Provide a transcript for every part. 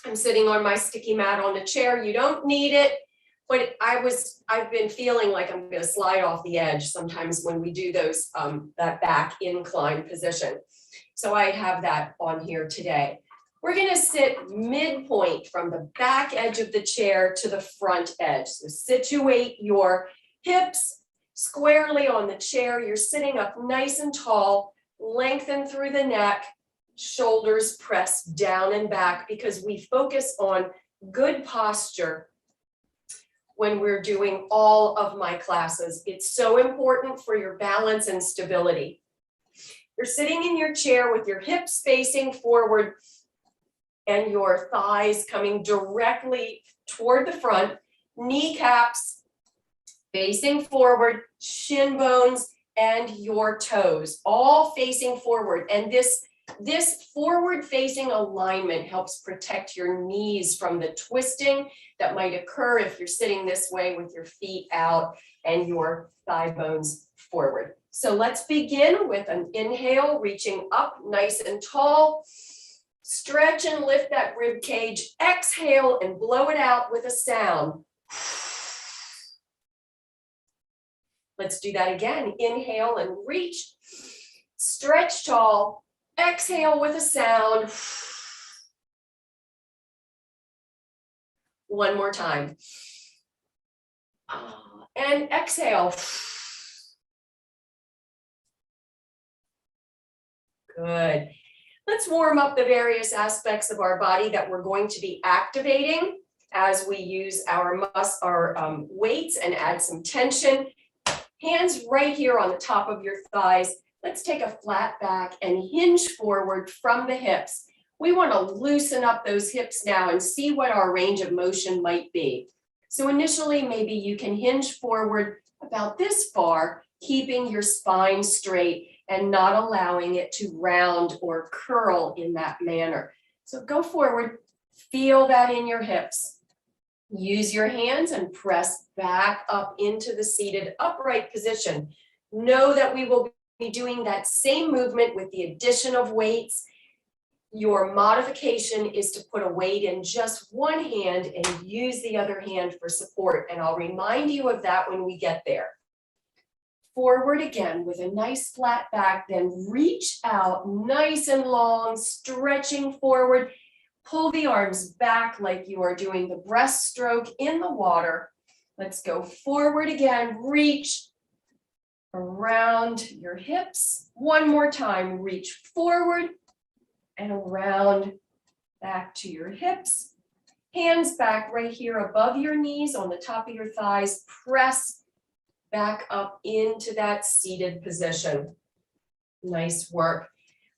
I'm sitting on my sticky mat on the chair. You don't need it, but I've been feeling like I'm going to slide off the edge sometimes when we do those, that back incline position. So I have that on here today. We're going to sit midpoint from the back edge of the chair to the front edge. So situate your hips squarely on the chair. You're sitting up nice and tall, lengthen through the neck, shoulders press down and back, because we focus on good posture when we're doing all of my classes. It's so important for your balance and stability. You're sitting in your chair with your hips facing forward and your thighs coming directly toward the front, kneecaps facing forward, shin bones and your toes all facing forward. And this forward facing alignment helps protect your knees from the twisting that might occur if you're sitting this way with your feet out and your thigh bones forward. So let's begin with an inhale, reaching up nice and tall. Stretch and lift that rib cage. Exhale and blow it out with a sound. Let's do that again. Inhale and reach. Stretch tall. Exhale with a sound. One more time. And exhale. Good. Let's warm up the various aspects of our body that we're going to be activating as we use our weights and add some tension. Hands right here on the top of your thighs. Let's take a flat back and hinge forward from the hips. We want to loosen up those hips now and see what our range of motion might be. So initially, maybe you can hinge forward about this far, keeping your spine straight and not allowing it to round or curl in that manner. So go forward, feel that in your hips. Use your hands and press back up into the seated upright position. Know that we will be doing that same movement with the addition of weights. Your modification is to put a weight in just one hand and use the other hand for support. And I'll remind you of that when we get there. Forward again with a nice flat back, then reach out nice and long, stretching forward. Pull the arms back like you are doing the breaststroke in the water. Let's go forward again, reach around your hips. One more time, reach forward and around back to your hips. Hands back right here above your knees on the top of your thighs. Press back up into that seated position. Nice work.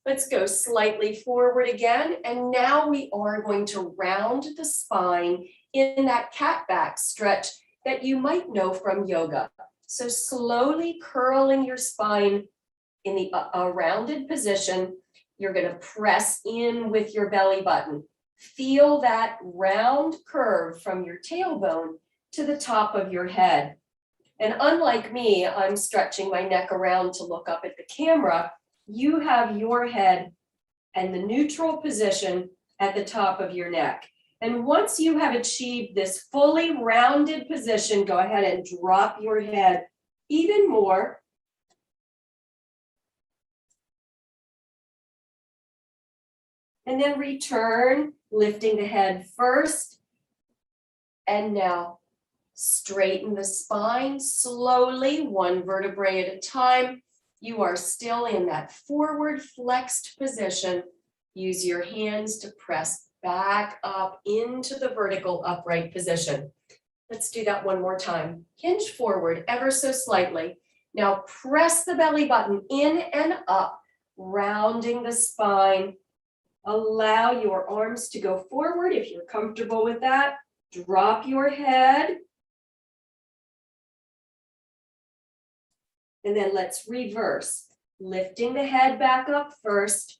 Let's go slightly forward again. And now we are going to round the spine in that cat back stretch that you might know from yoga. So slowly curling your spine in the rounded position. You're going to press in with your belly button. Feel that round curve from your tailbone to the top of your head. And unlike me, I'm stretching my neck around to look up at the camera. You have your head and the neutral position at the top of your neck. And once you have achieved this fully rounded position, go ahead and drop your head even more. And then return, lifting the head first. And now straighten the spine slowly, one vertebrae at a time. You are still in that forward flexed position. Use your hands to press back up into the vertical upright position. Let's do that one more time. Hinge forward ever so slightly. Now press the belly button in and up, rounding the spine. Allow your arms to go forward if you're comfortable with that. Drop your head. And then let's reverse. Lifting the head back up first.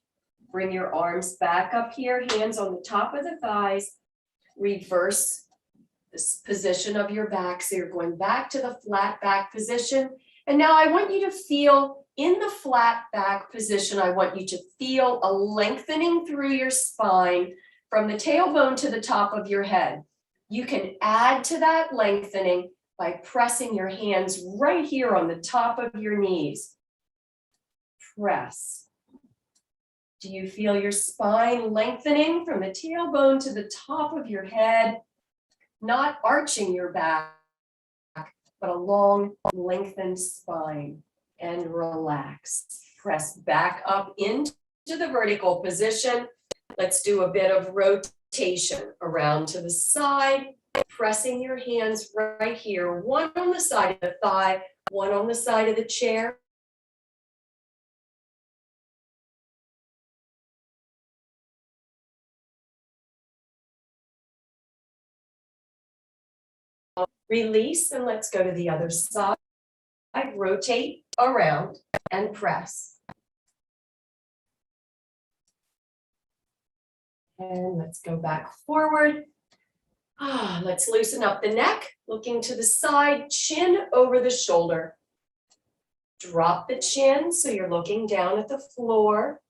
Bring your arms back up here, hands on the top of the thighs. Reverse this position of your back. So you're going back to the flat back position. And now I want you to feel in the flat back position, I want you to feel a lengthening through your spine, from the tailbone to the top of your head. You can add to that lengthening by pressing your hands right here on the top of your knees. Press. Do you feel your spine lengthening from the tailbone to the top of your head? Not arching your back, but a long, lengthened spine. And relax. Press back up into the vertical position. Let's do a bit of rotation around to the side, pressing your hands right here, one on the side of the thigh, one on the side of the chair. Release, and let's go to the other side. Rotate around and press. And let's go back forward. Let's loosen up the neck, looking to the side, chin over the shoulder. Drop the chin so you're looking down at the floor.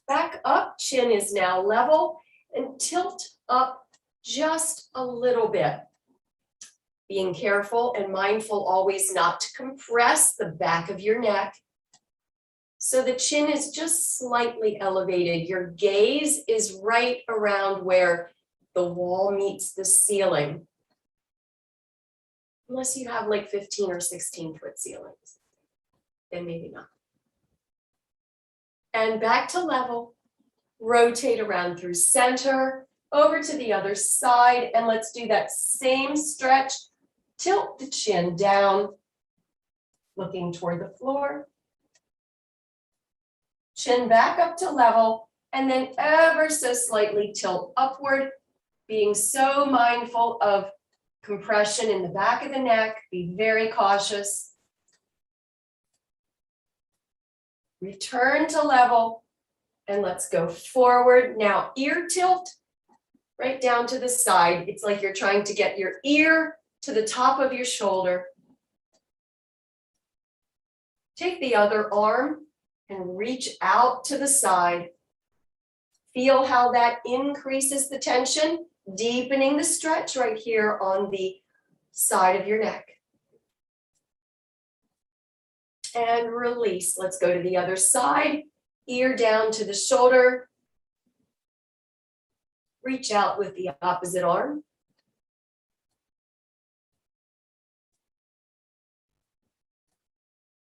Back up, chin is now level, and tilt up just a little bit. Being careful and mindful always not to compress the back of your neck. So the chin is just slightly elevated. Your gaze is right around where the wall meets the ceiling. Unless you have like 15 or 16-foot ceilings, then maybe not. And back to level. Rotate around through center, over to the other side, and let's do that same stretch. Tilt the chin down, looking toward the floor. Chin back up to level, and then ever so slightly tilt upward, being so mindful of compression in the back of the neck. Be very cautious. Return to level, and let's go forward. Now, ear tilt right down to the side. It's like you're trying to get your ear to the top of your shoulder. Take the other arm and reach out to the side. Feel how that increases the tension, deepening the stretch right here on the side of your neck. And release. Let's go to the other side. Ear down to the shoulder. Reach out with the opposite arm.